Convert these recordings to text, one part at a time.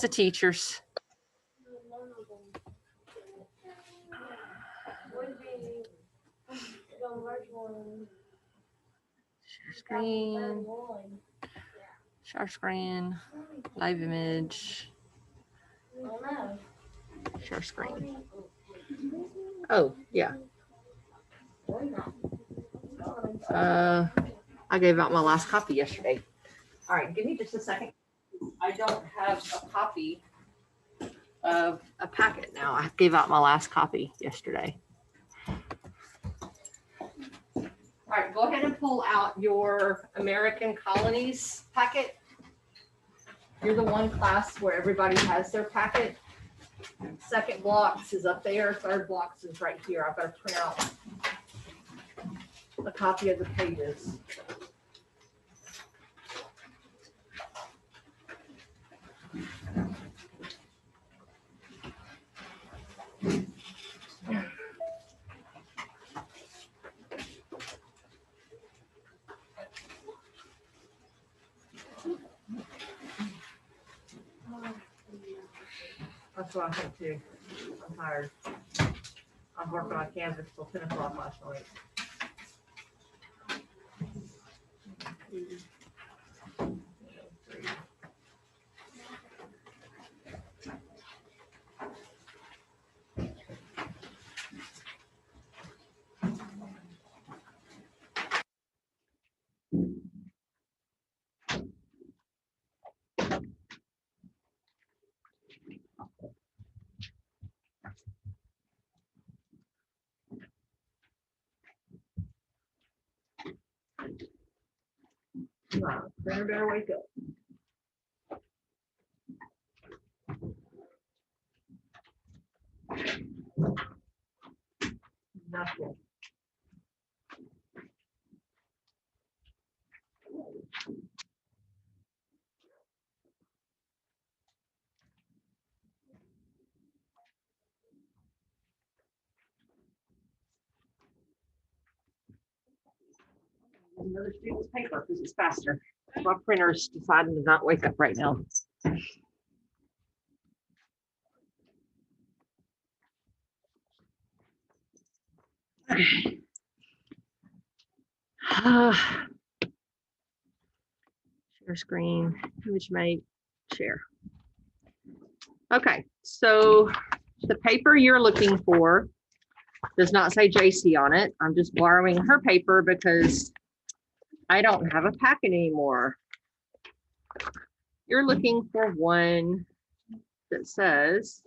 the teachers. Share screen. Share screen. Live image. Share screen. Oh, yeah. I gave out my last copy yesterday. All right, give me just a second. I don't have a copy of a packet now. I gave out my last copy yesterday. All right, go ahead and pull out your American Colonies packet. You're the one class where everybody has their packet. Second blocks is up there. Third blocks is right here. I've got to print out a copy of the pages. That's what I think too. I'm tired. I'm working on Canvas till 10 o'clock last night. Wow, better wake up. Nothing. Another student's paper because it's faster. My printer's deciding to not wake up right now. Share screen, image mate, share. Okay, so the paper you're looking for does not say JC on it. I'm just borrowing her paper because I don't have a packet anymore. You're looking for one that says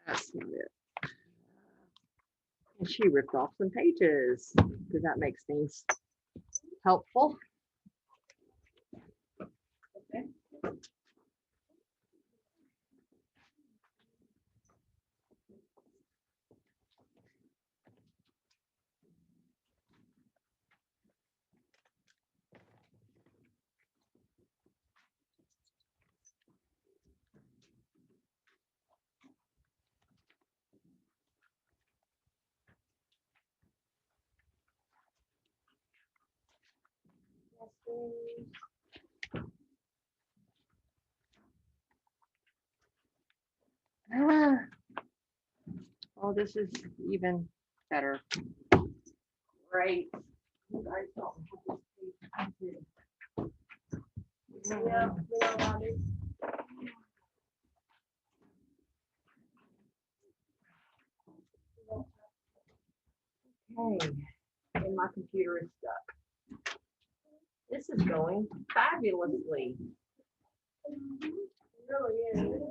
that's not it. And she ripped off some pages because that makes things helpful. Okay. Oh, this is even better. Great. You guys don't have this page. Yeah, okay, and my computer is stuck. This is going fabulously. It really is. Really?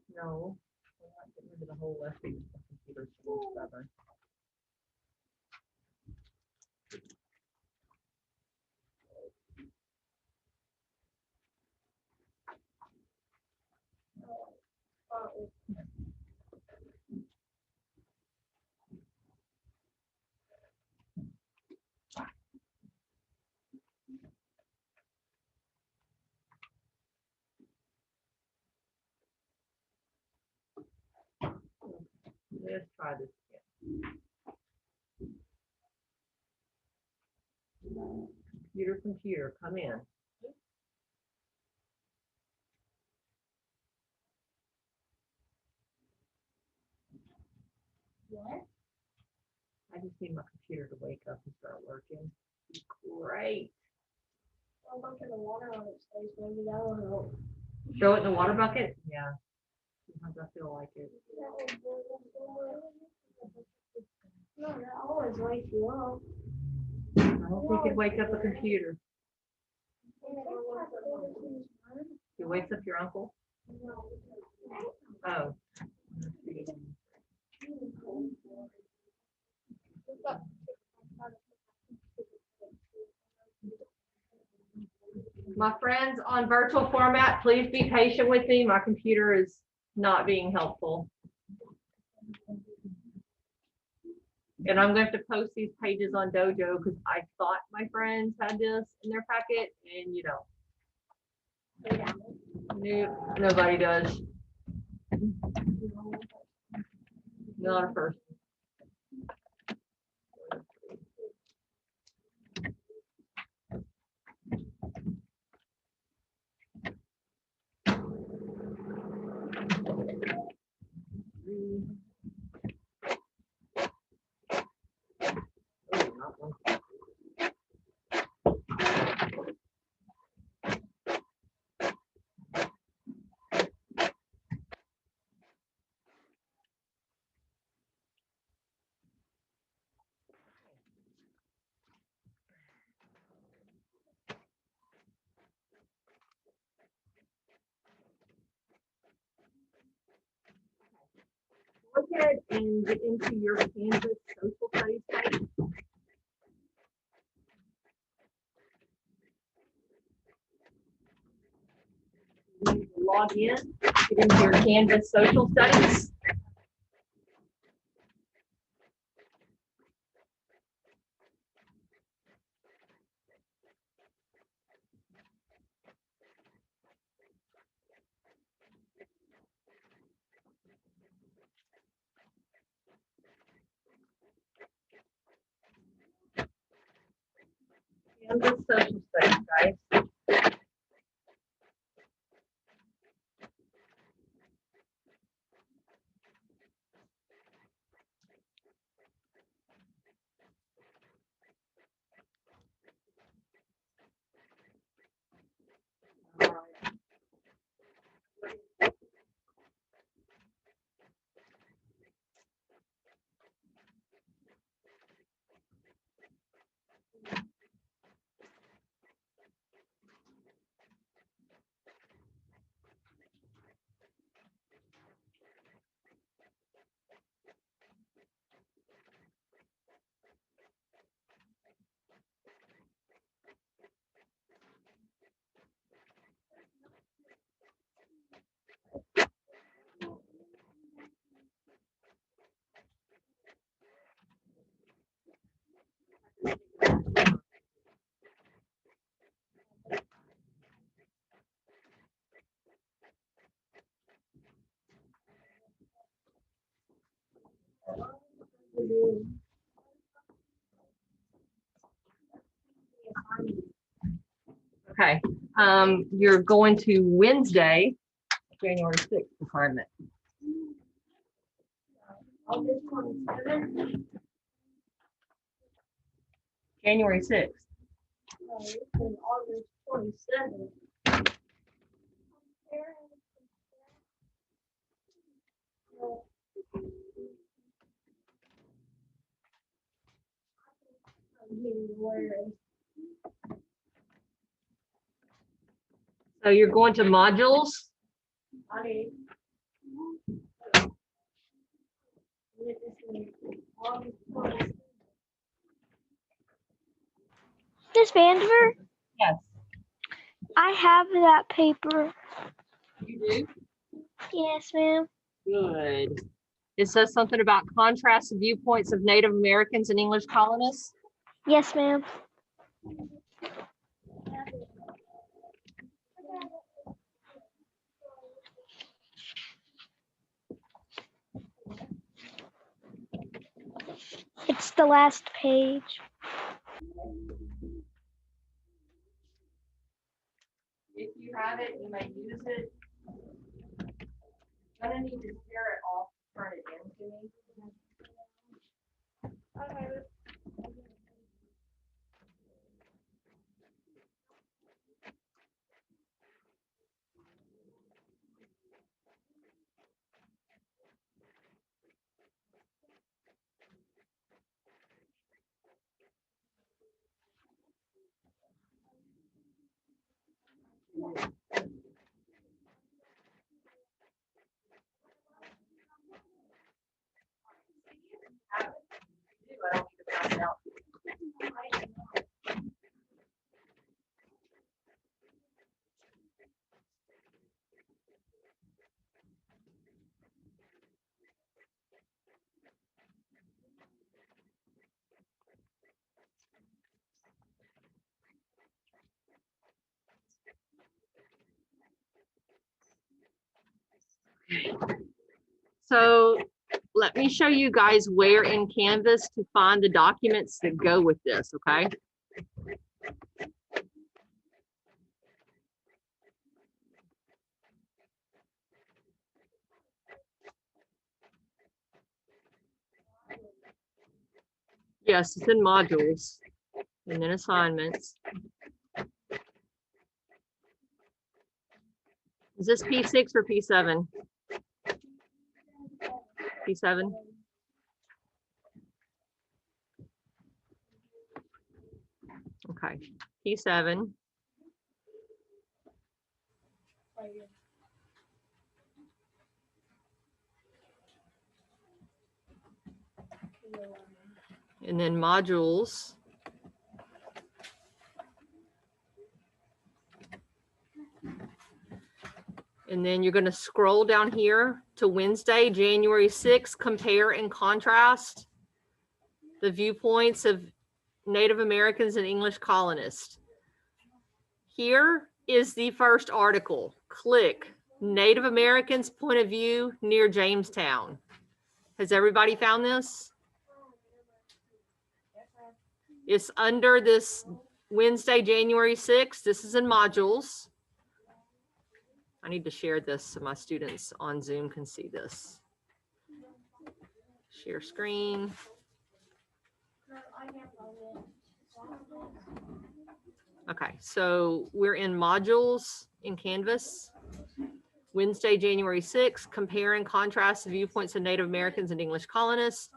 No, we're not getting rid into the whole left because the computer's so stubborn. Let's try this again. Computer, come in. What? I just need my computer to wake up and start working. Great. I'll look in the water on its face, maybe that will help. Throw it in the water bucket? Yeah. Sometimes I feel like it. No, that always wakes you up. I don't think it'd wake up a computer. It wakes up your uncle? Oh. My friends on virtual format, please be patient with me. My computer is not being helpful. And I'm going to have to post these pages on Dojo because I thought my friends had this in their packet and you don't. Nope, nobody does. Not a person. Go ahead and get into your Kansas social studies page. You need to log in, get into your Canvas social studies. Canvas social studies, guys. Okay, you're going to Wednesday, January 6th assignment. August 27th. January 6th. No, it's in August 27th. So you're going to modules. I Miss Vandiver, Yes. I have that paper. You do? Yes, ma'am. Good. It says something about contrast of viewpoints of Native Americans and English colonists. Yes, ma'am. It's the last page. If you have it, you may use it. I'm gonna need to tear it off, turn it into me. I don't need to pass it out. So let me show you guys where in Canvas to find the documents that go with this, okay? Yes, it's in modules and then assignments. Is this P6 or P7? P7? Okay, P7. And then modules. And then you're going to scroll down here to Wednesday, January 6th, compare and contrast the viewpoints of Native Americans and English colonists. Here is the first article. Click Native Americans' point of view near Jamestown. Has everybody found this? It's under this Wednesday, January 6th. This is in modules. I need to share this so my students on Zoom can see this. Share screen. Okay, so we're in modules in Canvas. Wednesday, January 6th, compare and contrast the viewpoints of Native Americans and English colonists.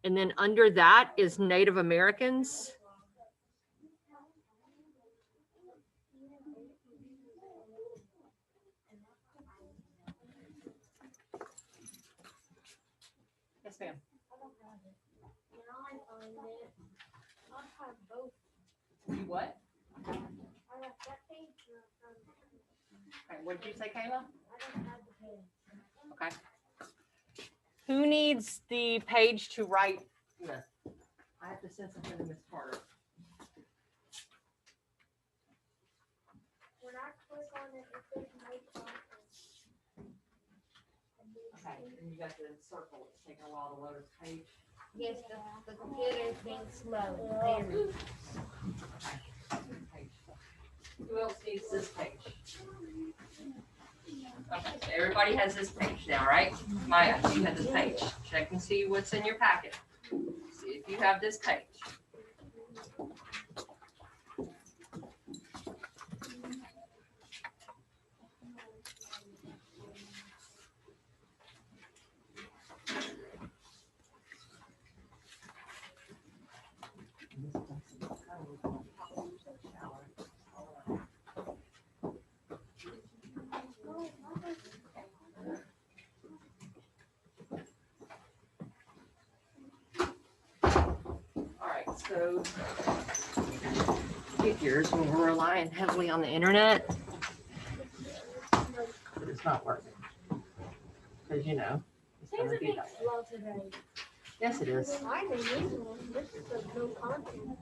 And then under that is Native Americans. Yes, ma'am. You what? Okay, what did you say, Kayla? Okay. Who needs the page to write with? I have to send something to Miss Carter. When I click on it, it says make content. Okay, and you got the circle. It's taking a while to load a page. Yes, the computer is being slow. Very. Okay. Who else needs this page? Okay, so everybody has this page now, right? Maya, you have this page. Check and see what's in your packet. See if you have this page. show figures when we're relying heavily on the internet. But it's not working. Because you know, it's Things gonna are be being that way. slow today. Yes, it is. I think this one, this is a no content.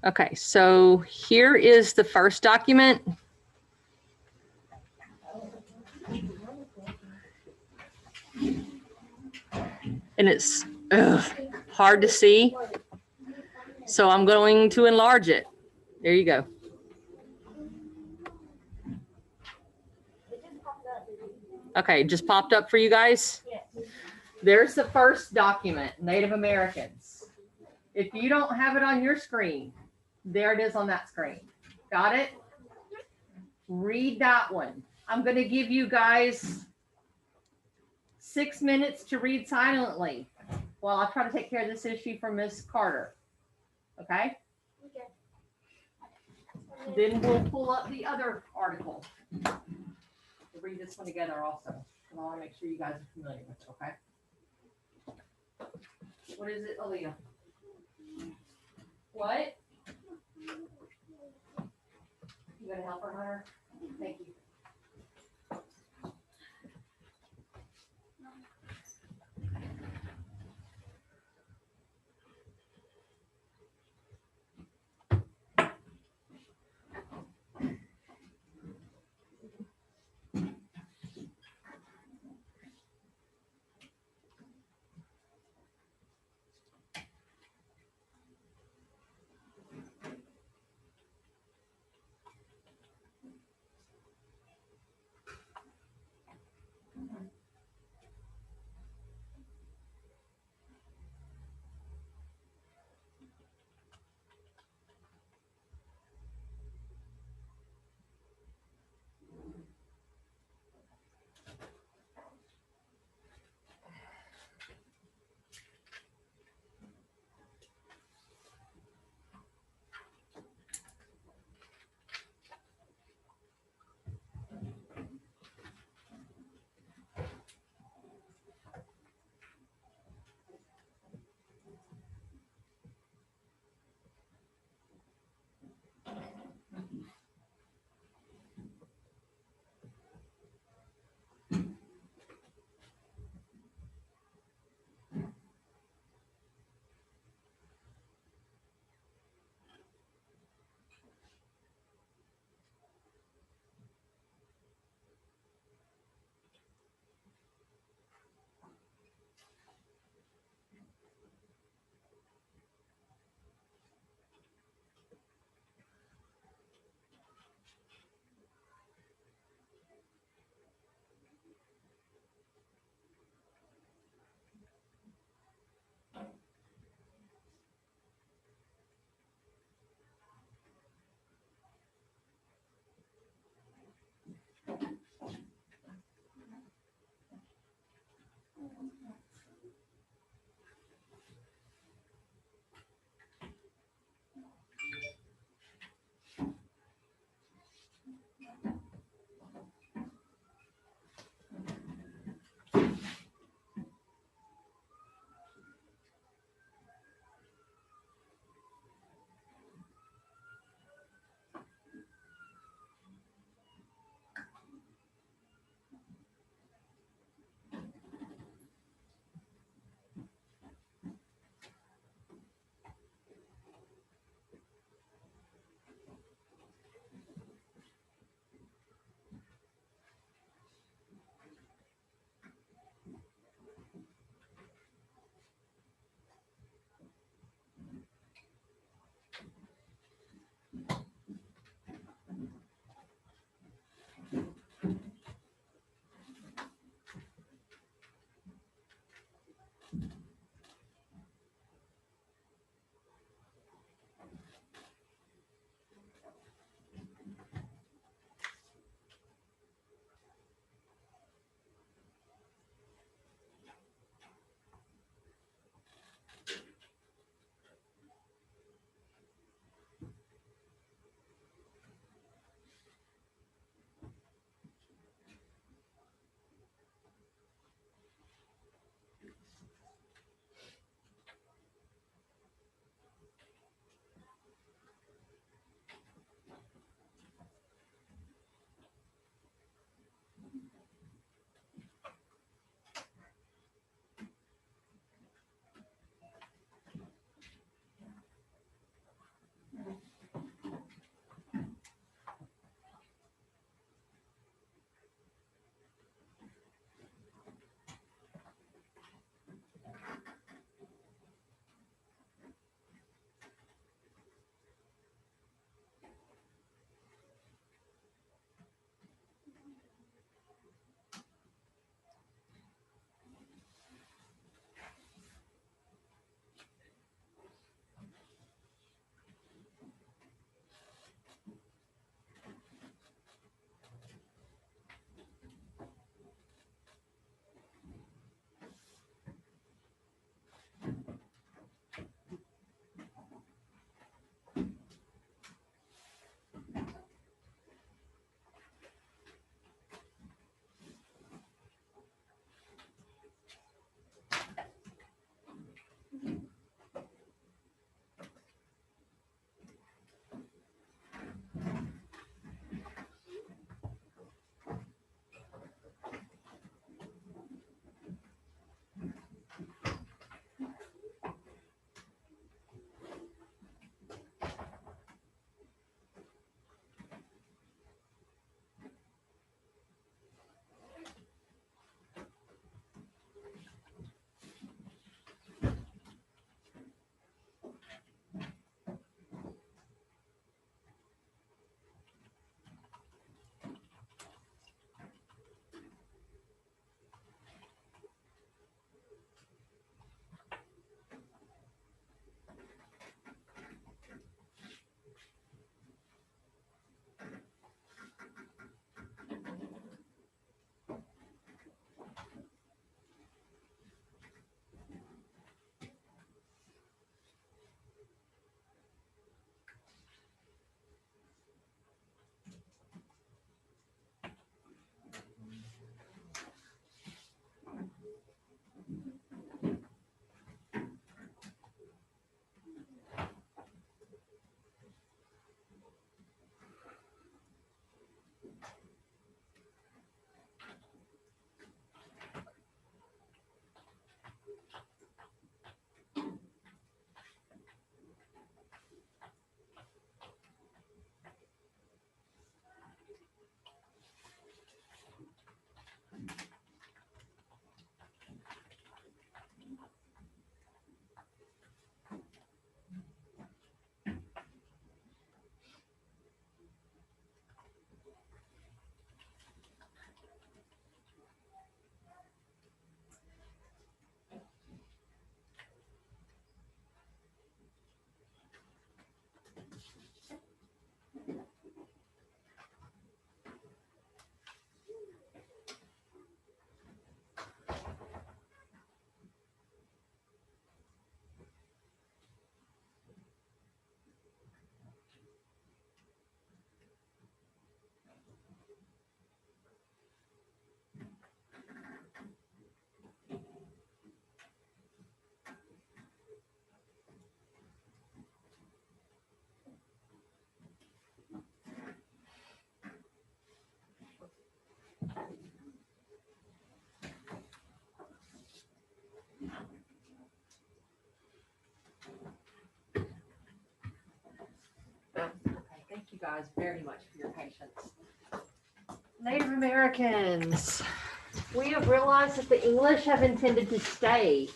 Okay, so here is the first document. And it's hard to see. So I'm going to enlarge it. There you go. It just popped up. Okay, just popped up for you guys. Yes. There's the first document, Native Americans. If you don't have it on your screen, there it is on that screen. Got it? Read that one. I'm going to give you guys 6 minutes to read silently while I try to take care of this issue for Miss Carter. Okay? Okay. Then we'll pull up the other article. We'll read this one together also. And I want to make sure you guys are familiar with it, okay? What is it, Aaliyah? What? You gonna help her, Hunter? Thank you. guys very much for your patience. Native Americans. We have realized that the English have intended to stay.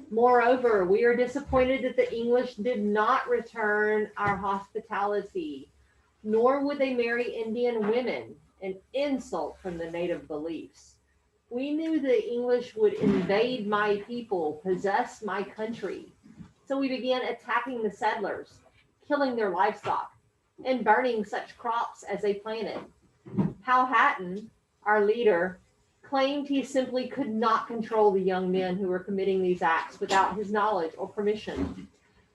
Moreover, we are disappointed that the English did not return our hospitality, nor would they marry Indian women, an insult from the native beliefs. We knew the English would invade my people, possess my country. So we began attacking the settlers, killing their livestock, and burning such crops as they planted. Powhatan, our leader, claimed he simply could not control the young men who were committing these acts without his knowledge or permission.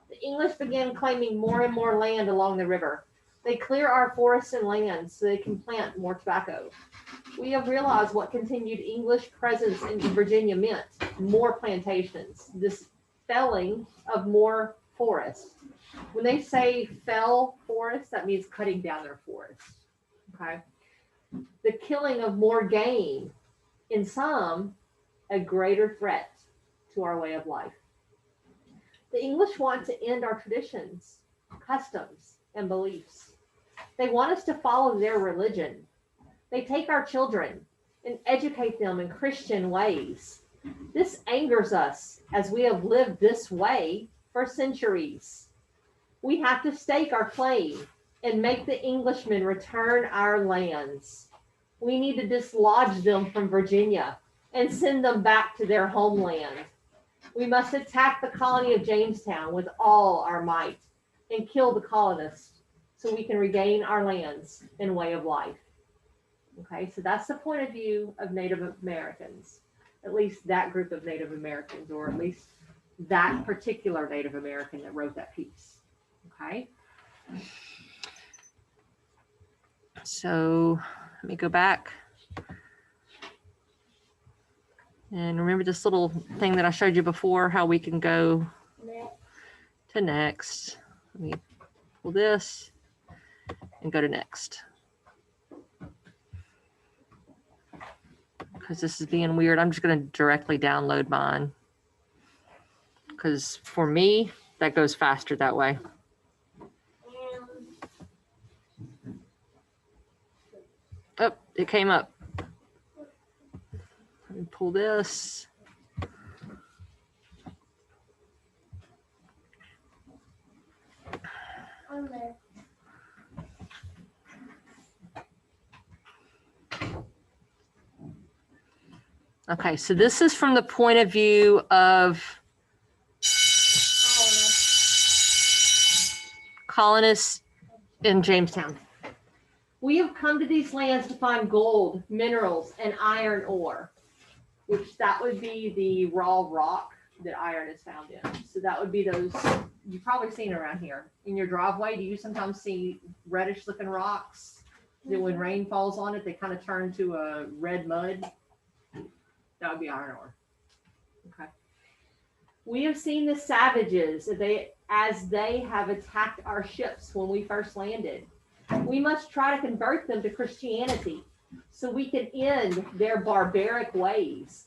The English began claiming more and more land along the river. They clear our forests and lands so they can plant more tobacco. We have realized what continued English presence in Virginia meant: more plantations, this felling of more forests. When they say fell forests, that means cutting down their forests. Okay. The killing of more game, in some, a greater threat to our way of life. The English want to end our traditions, customs, and beliefs. They want us to follow their religion. They take our children and educate them in Christian ways. This angers us as we have lived this way for centuries. We have to stake our claim and make the Englishmen return our lands. We need to dislodge them from Virginia and send them back to their homeland. We must attack the colony of Jamestown with all our might and kill the colonists so we can regain our lands and way of life. Okay, so that's the point of view of Native Americans, at least that group of Native Americans, or at least that particular Native American that wrote that piece. Okay. So let me go back. And remember this little thing that I showed you before, how we can go to next. Let me pull this and go to next. Because this is being weird, I'm just going to directly download mine. Because for me, that goes faster that way. Oh, it came up. Let me pull this. I'm there. Okay, so this is from the point of view of colonists in Jamestown. We have come to these lands to find gold, minerals, and iron ore, which that would be the raw rock that iron is found in. So that would be those, you've probably seen around here. In your driveway, do you sometimes see reddish looking rocks that when rain falls on it, they kind of turn to a red mud? That would be iron ore. Okay. We have seen the savages as they have attacked our ships when we first landed. We must try to convert them to Christianity so we can end their barbaric ways.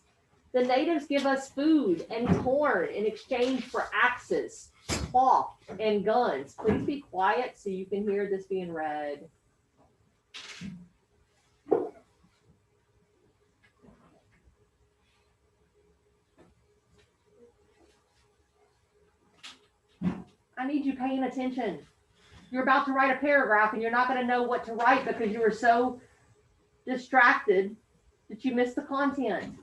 The natives give us food and corn in exchange for axes, cloth, and guns. Please be quiet so you can hear this being read. I need you paying attention. You're about to write a paragraph and you're not going to know what to write because you were so distracted that you missed the content.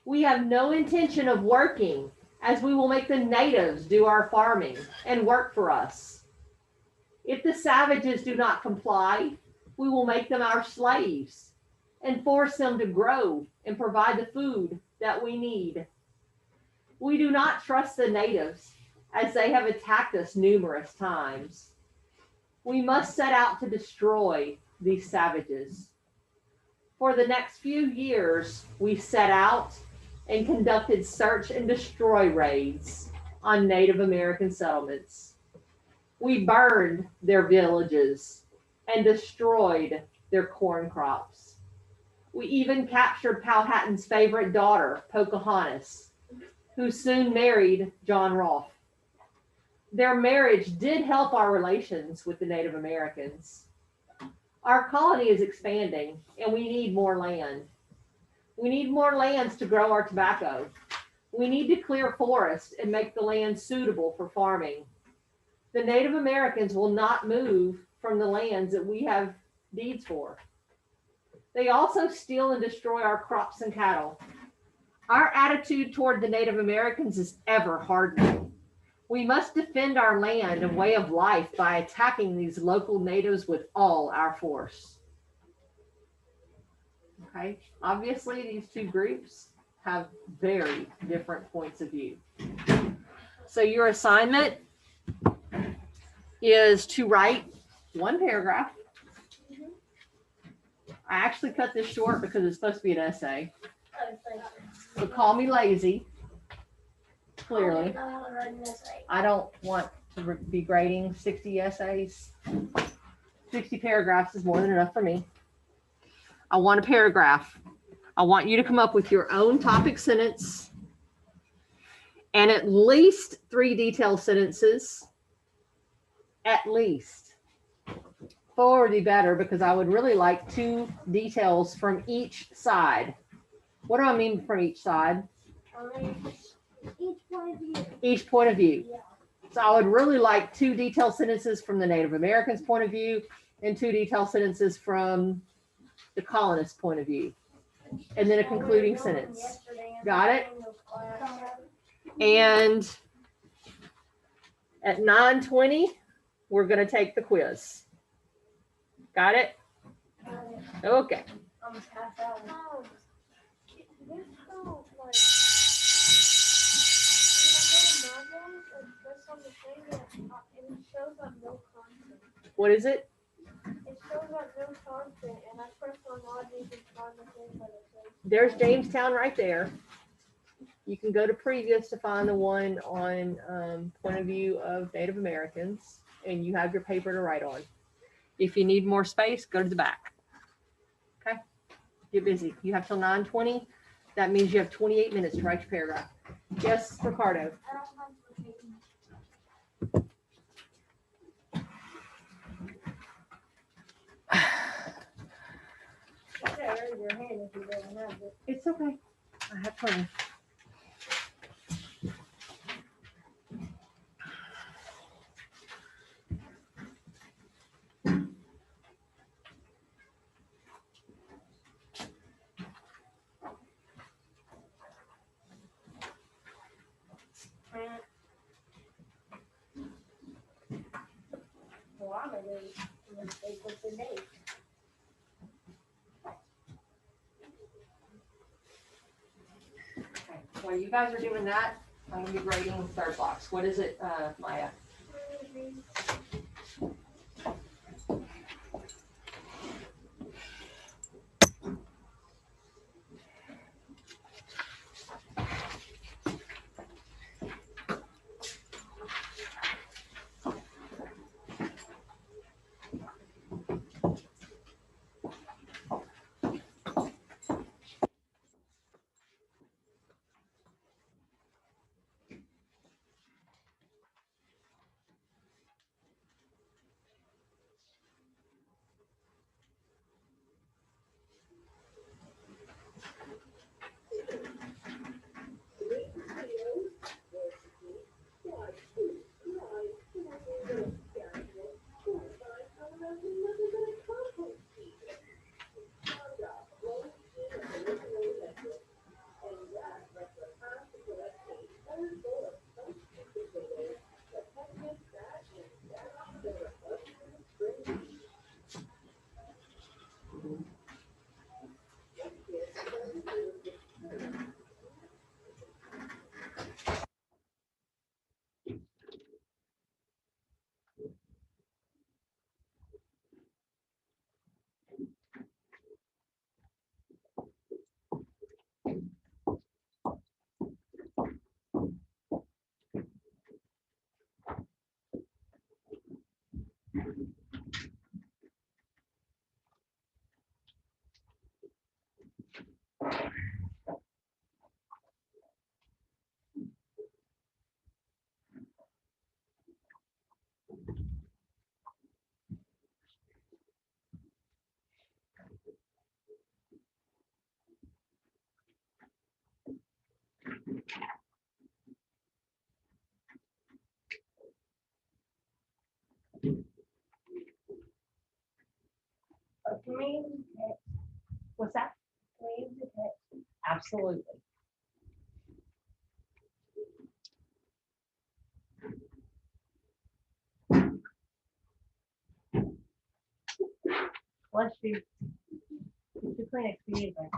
We have no intention of working, as we will make the natives do our farming and work for us. If the savages do not comply, we will make them our slaves and force them to grow and provide the food that we need. We do not trust the natives, as they have attacked us numerous times. We must set out to destroy these savages. For the next few years, we set out and conducted search and destroy raids on Native American settlements. We burned their villages and destroyed their corn crops. We even captured Powhatan's favorite daughter, Pocahontas, who soon married John Rolfe. their marriage did help our relations with the Native Americans. Our colony is expanding and we need more land. We need more lands to grow our tobacco. We need to clear forests and make the land suitable for farming. The Native Americans will not move from the lands that we have deeds for. They also steal and destroy our crops and cattle. Our attitude toward the Native Americans is ever hardening. We must defend our land and way of life by attacking these local natives with all our force. Okay, obviously these two groups have very different points of view. So your assignment is to write one paragraph. I actually cut this short because it's supposed to be an essay. So call me lazy. Clearly. I don't want to be grading 60 essays. 60 paragraphs is more than enough for me. I want a paragraph. I want you to come up with your own topic sentence and at least 3 detailed sentences. At least. 4 would be better because I would really like 2 details from each side. What do I mean from each side? Each point of view. Each point of view. Yeah. So I would really like 2 detailed sentences from the Native Americans' point of view and 2 detailed sentences from the colonists' point of view. And then a concluding sentence. Got it? And at 9:20, we're going to take the quiz. Got it? Okay. Almost half hour. What is it? It shows like no content, and I press on logic and find the thing that it says. There's Jamestown right there. You can go to previous to find the one on point of view of Native Americans, and you have your paper to write on. If you need more space, go to the back. Okay? Get busy. You have till 9:20. That means you have 28 minutes to write your paragraph. Yes, Ricardo. I don't have the paper. You should raise your hand if you don't have it. It's okay. I have plenty. Well, I'm gonna do a mistake with the date. Okay. While you guys are doing that, I'm gonna be grading the third box. What is it, Maya? Can we use the text? What's that? Can we use the text? Absolutely. Bless you. Get your Kleenex if you need one.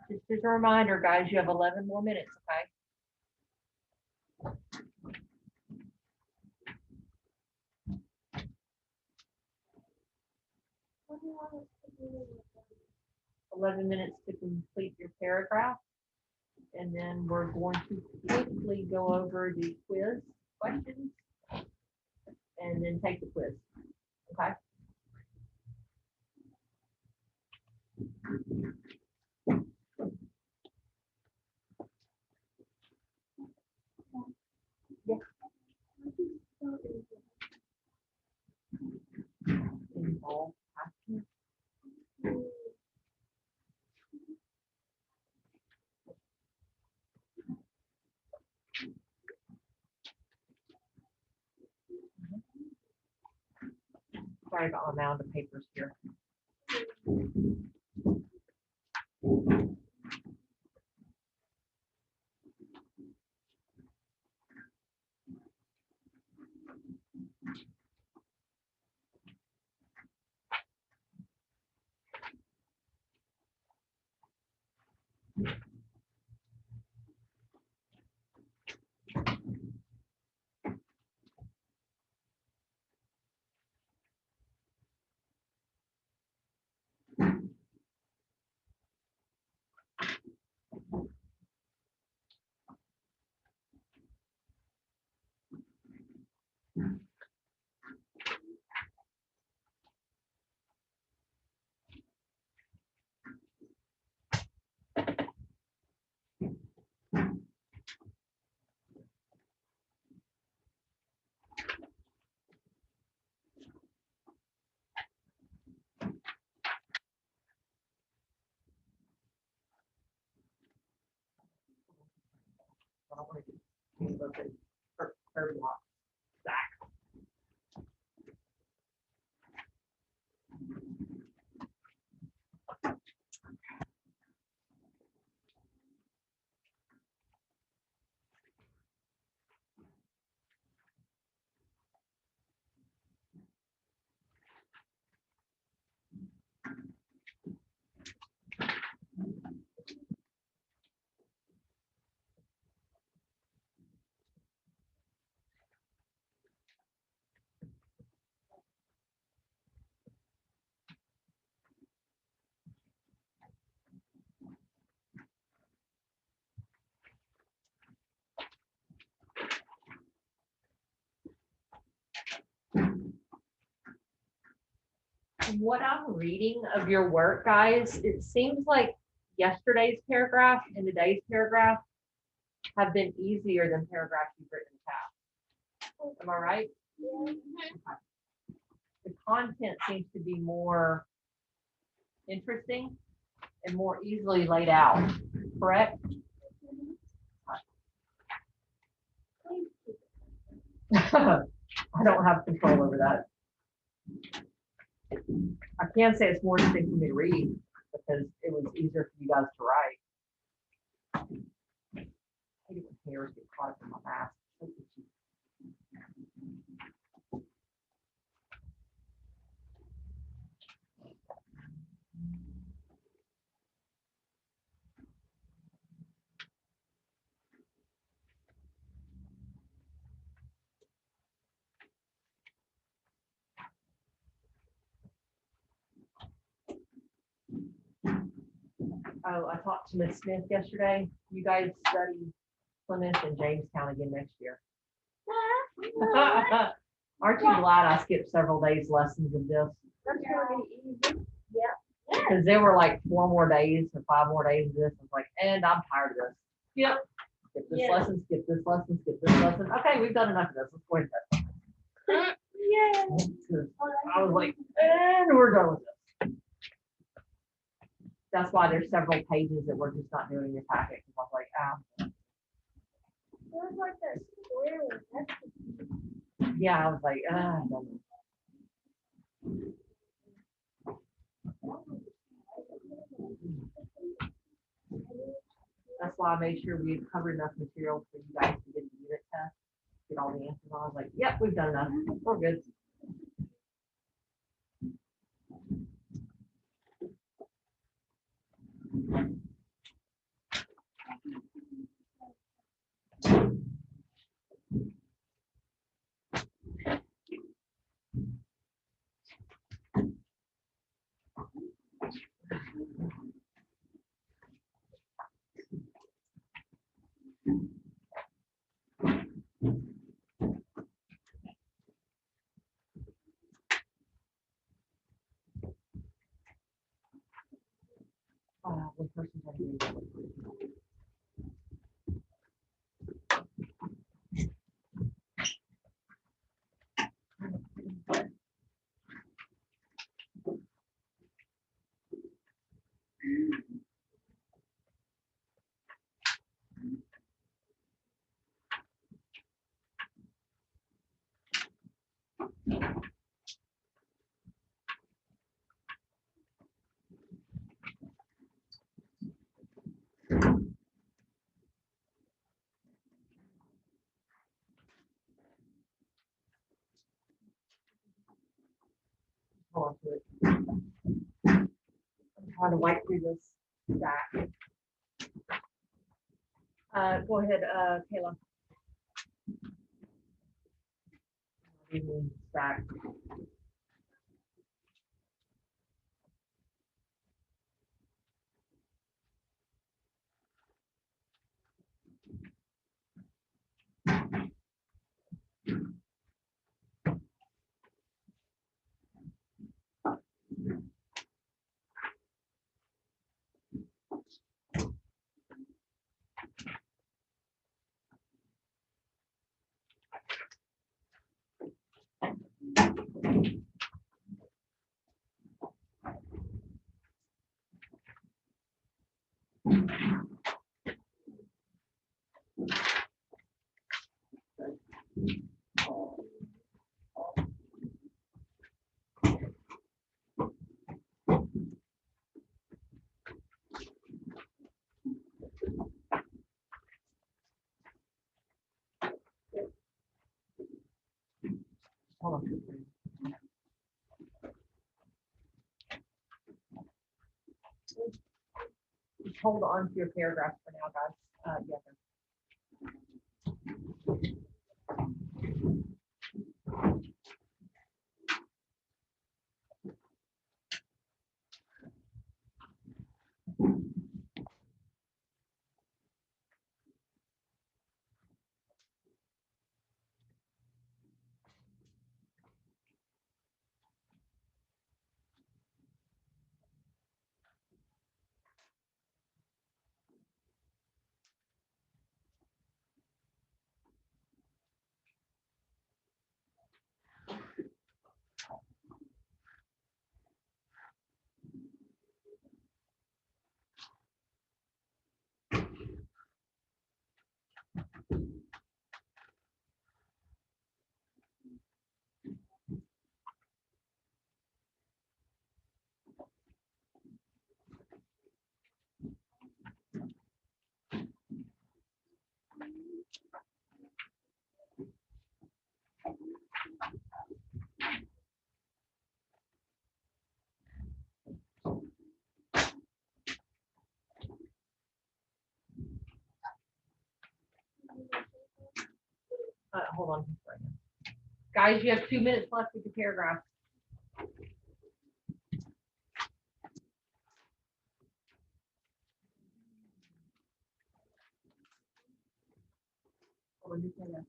Just as a reminder, guys, you have 11 more minutes, okay? What do you want us to do? 11 minutes to complete your paragraph. And then we're going to quickly go over the quiz questions and then take the quiz, okay? Yeah. Involve action. Sorry about my mound of papers here. I don't want to do look at her block. What I'm reading of your work, guys, it seems like yesterday's paragraph and today's paragraph have been easier than paragraphs you've written in the past. Am I right? Yeah. The content seems to be more interesting and more easily laid out, correct? I don't have control over that. I can say it's more interesting for me to read because it was easier for you guys to write. I hate it when hairs get caught up in my mask. So itchy. Oh, I talked to Miss Smith yesterday. You guys study Plymouth and Jamestown again next year. Aren't you glad I skipped several days lessons of this? That's gonna be easy. Because there were like 4 more days or 5 more days of this. I was like, and I'm tired of this. Yep. Skip this Yeah. lesson, skip this lesson, skip this lesson. Okay, we've done enough of this. Let's go ahead and Yeah. I was like, and we're done with this. That's why there's several pages that we're just not doing in your packet. Because I was like, There's like that square one. That's yeah, I was like, I don't know. That's why I made sure we had covered enough material for you guys to get the unit test, get all the answers. I was like, yep, we've done enough. We're good. One person had to do that. Hold on to it. I'm trying to wipe through this stack. Go ahead, Kayla. Stack. Hold on. Just hold on to your paragraph for now, guys. Yeah. hold on. Just a second. Guys, you have 2 minutes left with the paragraph. What did you say there?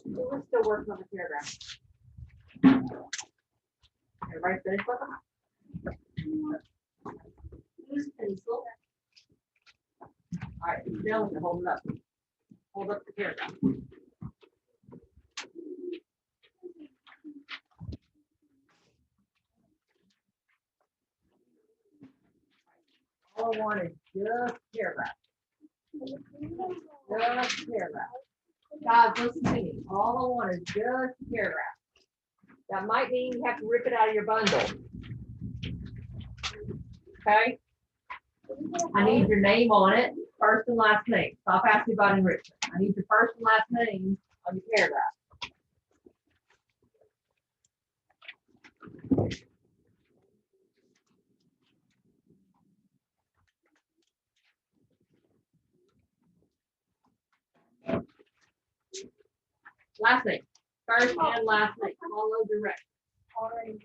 We're still working on the paragraph. Everybody finished with them? Use pencil. All right, now hold it up. Hold up the paragraph. All I want is just paragraph. Just paragraph. Guys, listen to me. All I want is just paragraph. That might mean you have to rip it out of your bundle. Okay? I need your name on it, first and last name. Stop asking about enrichment. I need your first and last name on your paragraph. Last name. First and last name. Follow directions. Already.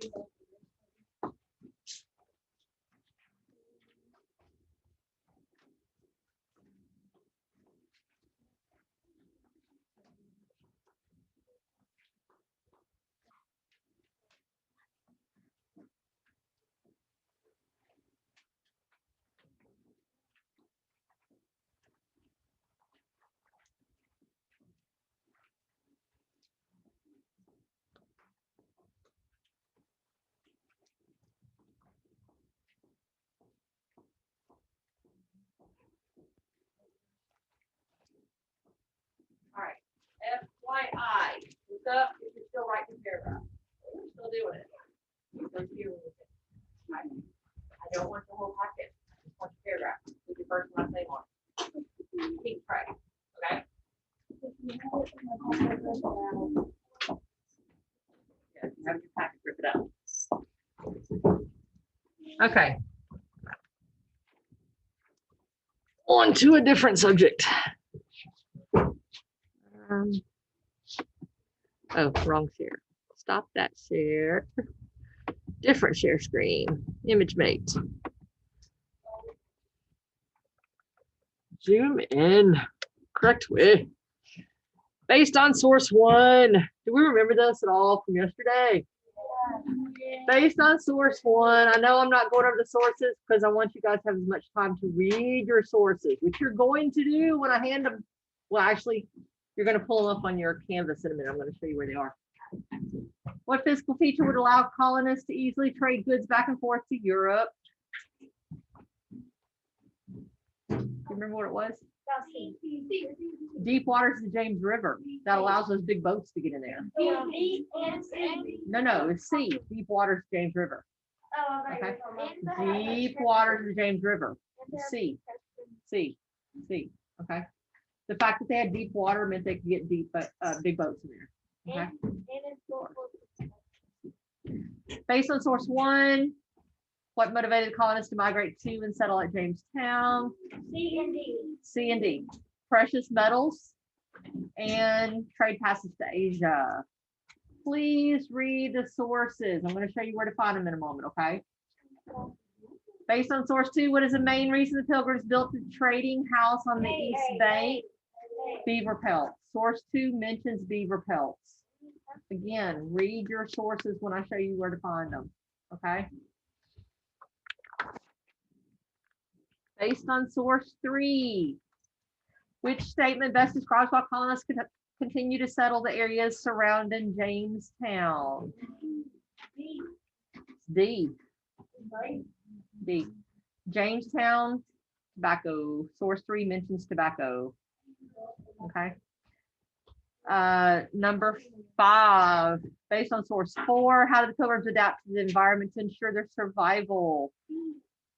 All right. FYI. Look up if you're still writing the paragraph. We're still doing it. Let's hear what it is. I don't want the whole packet. I just want the paragraph with your first and last name on it. Keep track. Okay? Yeah, you have your packet, rip it up. Okay. On to a different subject. Oh, wrong share. Stop that share. Different share screen. Image mate. Zoom in. Correct way. Based on source one. Do we remember this at all from yesterday? Based on source one. I know I'm not going over the sources because I want you guys to have as much time to read your sources, which you're going to do when I hand them. Well, actually, you're going to pull them up on your canvas in a minute. I'm going to show you where they are. What physical feature would allow colonists to easily trade goods back and forth to Europe? Do you remember what it was? Deep waters of the James River. That allows those big boats to get in there. No, it's sea. Deep waters of the James River. Okay. Deep waters of the James River. Sea. Okay. The fact that they had deep water meant they could get deep, big boats in there. Okay. Based on source one, what motivated colonists to migrate to and settle at Jamestown? C and D. Precious metals and trade passage to Asia. Please read the sources. I'm going to show you where to find them in a moment, okay? Based on source two, what is the main reason the Pilgrims built the trading house on the East Bank? Beaver pelts. Source 2 mentions beaver pelts. Again, read your sources when I show you where to find them, okay? Based on source 3, which statement best describes why colonists continue to settle the areas surrounding Jamestown? D. D. Jamestown, tobacco. Source 3 mentions tobacco. Okay. Number 5, based on source 4, how did the Pilgrims adapt to the environment to ensure their survival?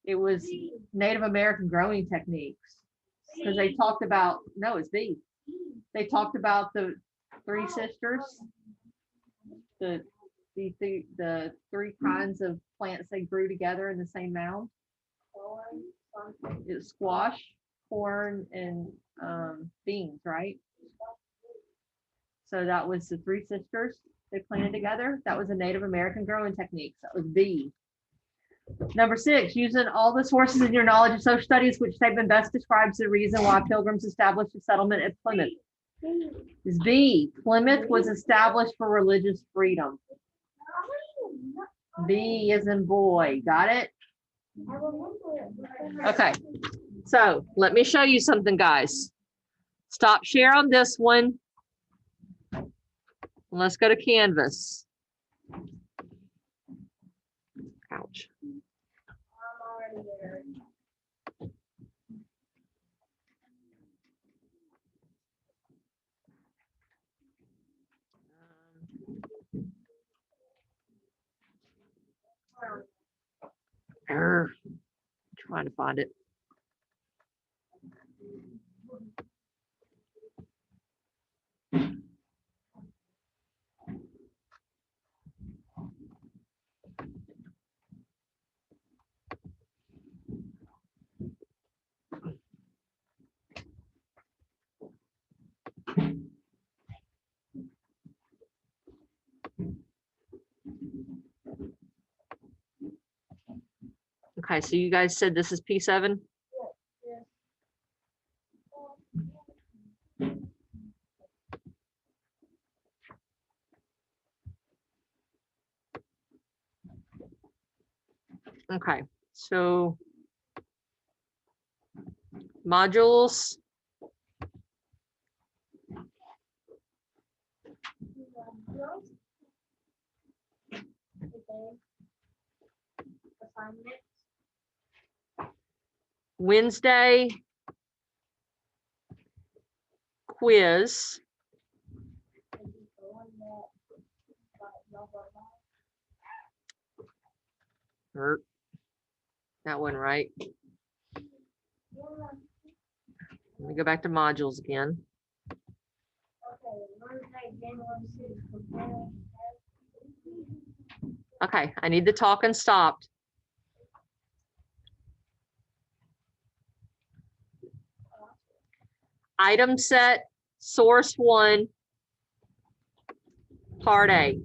It was Native American growing techniques, because they talked about, no, it's B. They talked about the 3 sisters, the 3 kinds of plants they grew together in the same mound. It's squash, corn, and beans, right? So that was the 3 sisters they planted together. That was a Native American growing techniques. That was B. Number 6, using all the sources in your knowledge of social studies, which statement best describes the reason why Pilgrims established a settlement at Plymouth? Is B. Plymouth was established for religious freedom. B as in boy. Got it? Okay. So let me show you something, guys. Stop share on this one. Let's go to Canvas. Ouch. Trying to find it. Okay, so you guys said this is P7? Okay, so modules. Wednesday quiz. That one, right? Let me go back to modules again. Okay, I need the talking stopped. Item set, source 1, part A.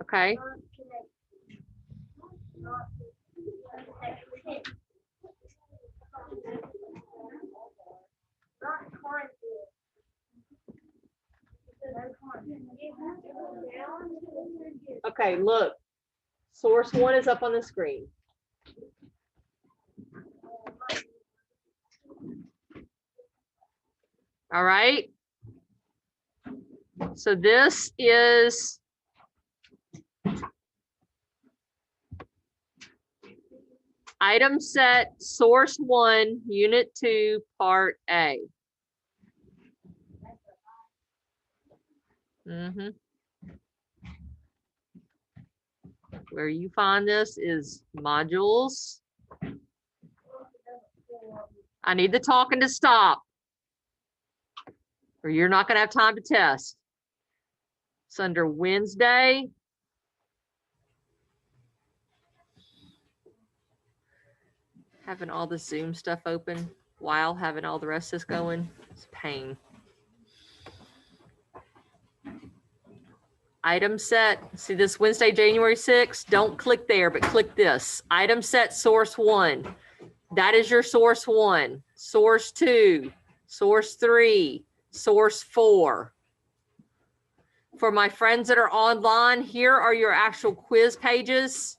Okay. Okay, look. Source 1 is up on the screen. All right. So this is item set, source 1, unit 2, part A. Where you find this is modules. I need the talking to stop, or you're not going to have time to test. It's under Wednesday. Having all the Zoom stuff open. while having all the rest of this going. It's a pain. Item set. See this Wednesday, January 6th? Don't click there, but click this. Item set source 1. That is your source 1. Source 2. Source 3. Source 4. For my friends that are online, here are your actual quiz pages.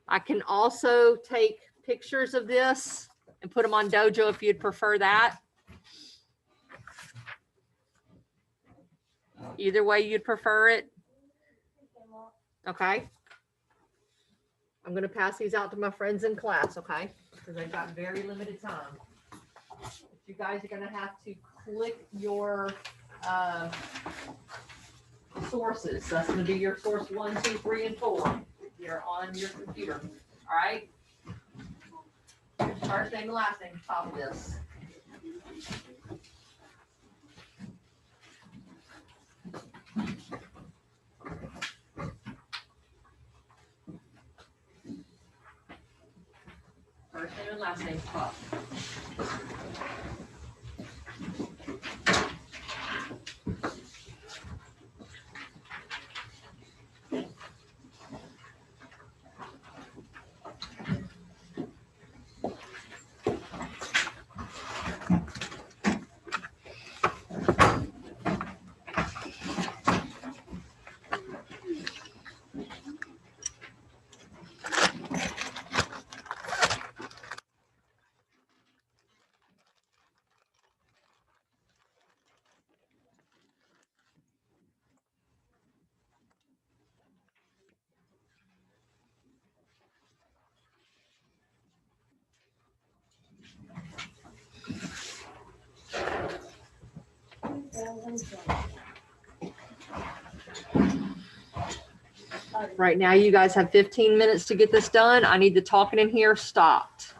I can also take pictures of this and put them on Dojo if you'd prefer that. Either way you'd prefer it. Okay. I'm going to pass these out to my friends in class, okay? Because I've got very limited time. You guys are going to have to click your sources. That's going to be your source 1, 2, 3, and 4. You're on your computer. All right. First name and last name, top of this. First name and last name, top. Right now, you guys have 15 minutes to get this done. I need the talking in here stopped.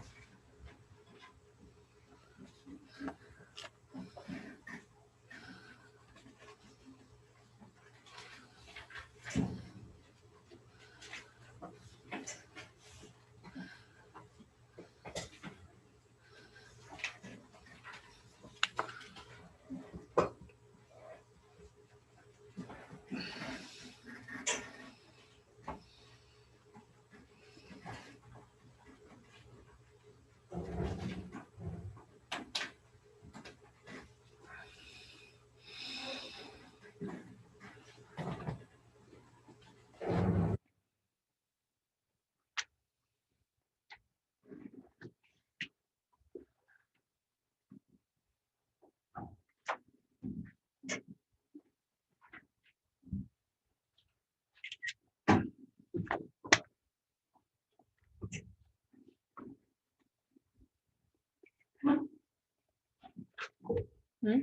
Mm-hmm.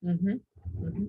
Mm-hmm.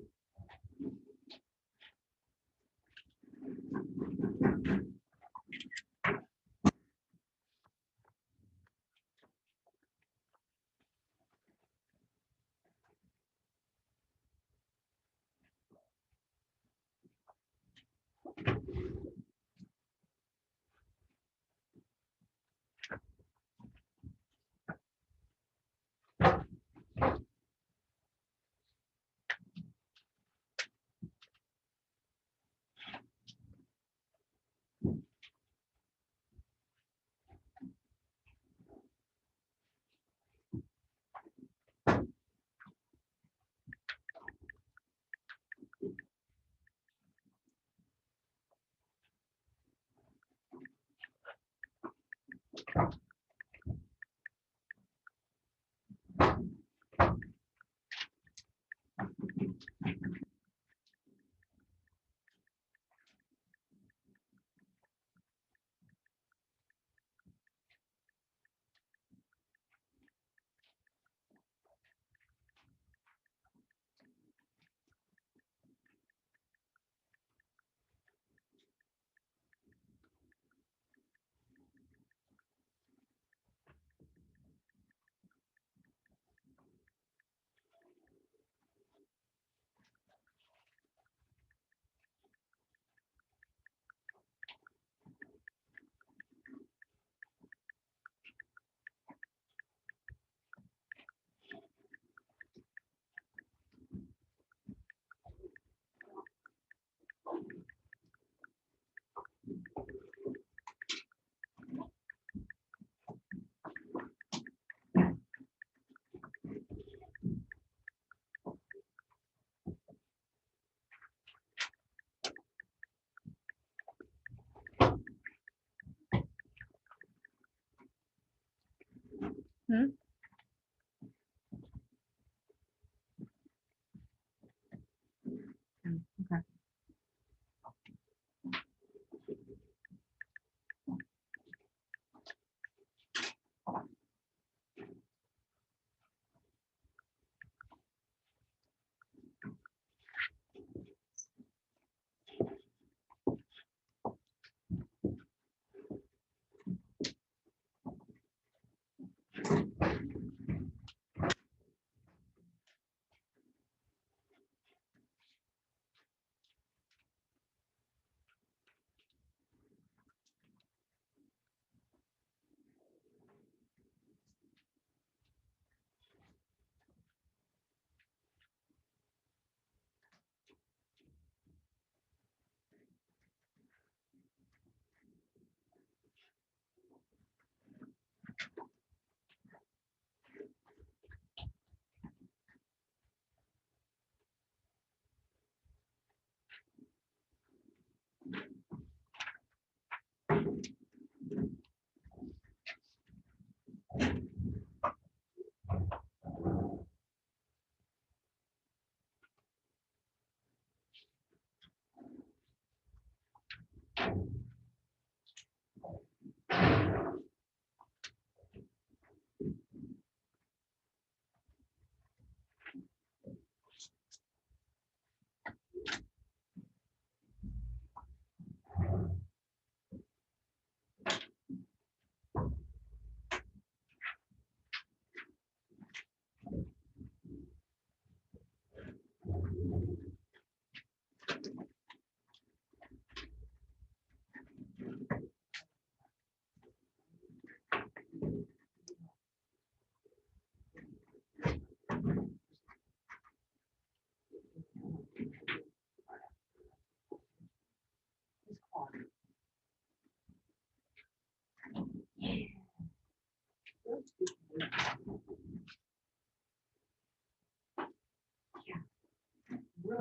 Yeah.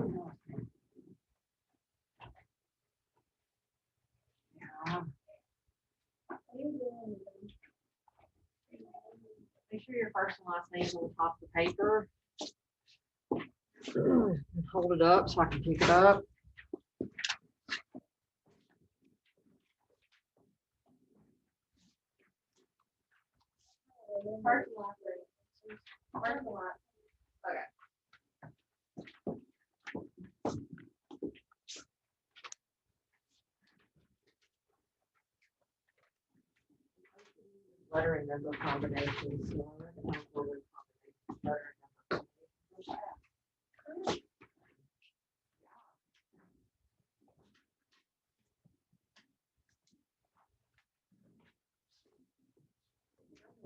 Make sure your first and last name's on the top of the paper. Hold it up so I can pick it up. First and last name. First and last. Okay. Lettering number combinations. So I recognize the word combinations, lettering number combinations.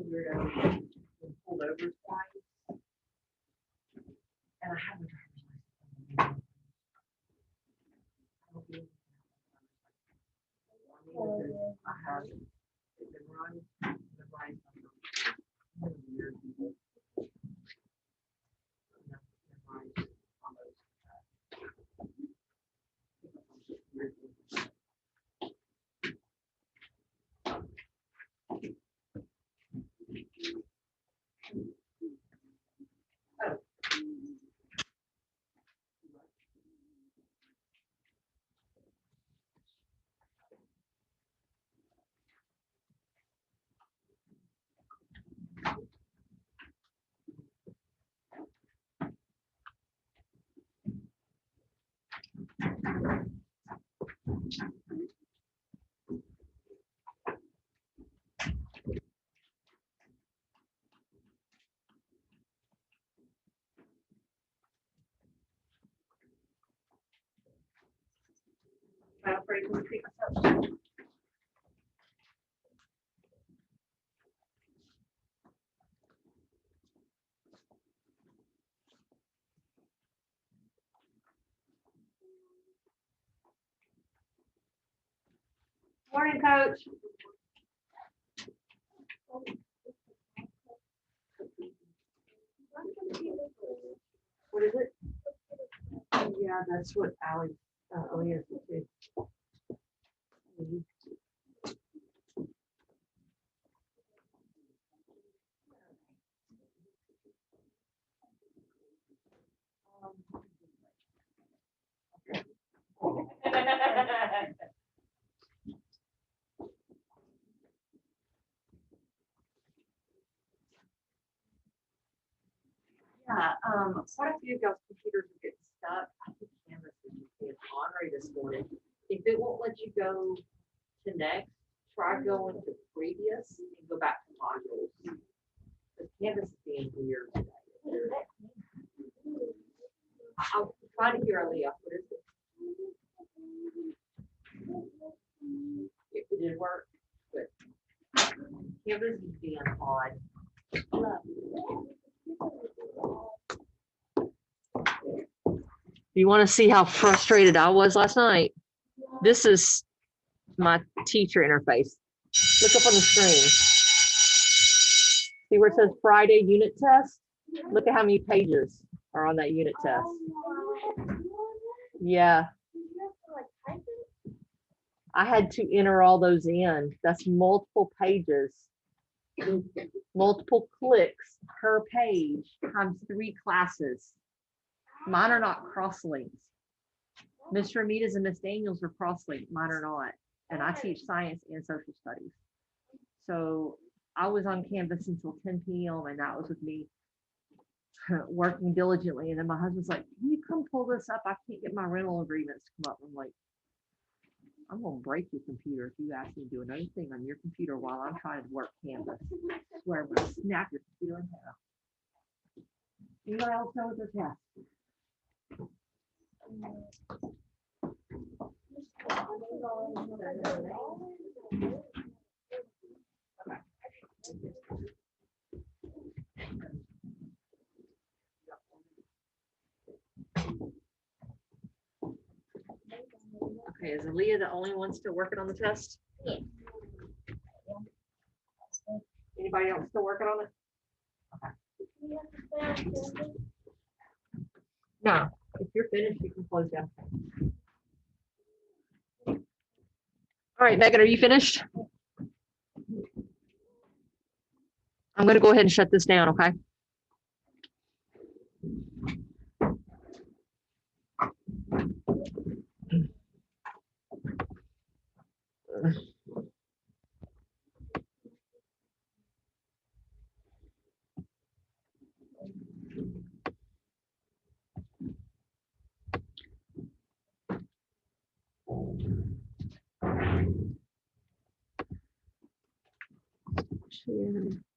Weirdo. Pulled over twice. And I have a driver's license. I have been running. I'm afraid to repeat myself. Morning, Coach. What is it? Yeah, that's what Allie is too. Yeah, quite a few of y'all's computers are getting stuck. I think Canvas is just being ornery this morning. If it won't let you go to next, try going to previous and go back to modules. The Canvas is being weird today. I'll try to hear Aaliyah. What is it? If it didn't work, but Canvas is being odd. You want to see how frustrated I was last night? This is my teacher interface. Look up on the screen. See where it says Friday unit test? Look at how many pages are on that unit test. Yeah. I had to enter all those in. That's multiple pages. Multiple clicks per page times 3 classes. Mine are not cross-linked. Mr. Amita's and Miss Daniels are cross-linked. Mine are not. And I teach science and social studies. So I was on Canvas until 10 p.m. and that was with me working diligently. And then my husband's like, can you come pull this up? I can't get my rental agreements to come up. I'm like, I'm going to break your computer if you ask me to do another thing on your computer while I'm trying to work Canvas. I swear I'm going to snap your computer in half. Anybody else know what this has? Okay, is Aaliyah the only one still working on the test? Yeah. Anybody Anybody else still working on it? You have to stay on campus. No. If you're finished, you can close down. All right, Megan, are you finished? I'm gonna go ahead and shut this down, okay? Share.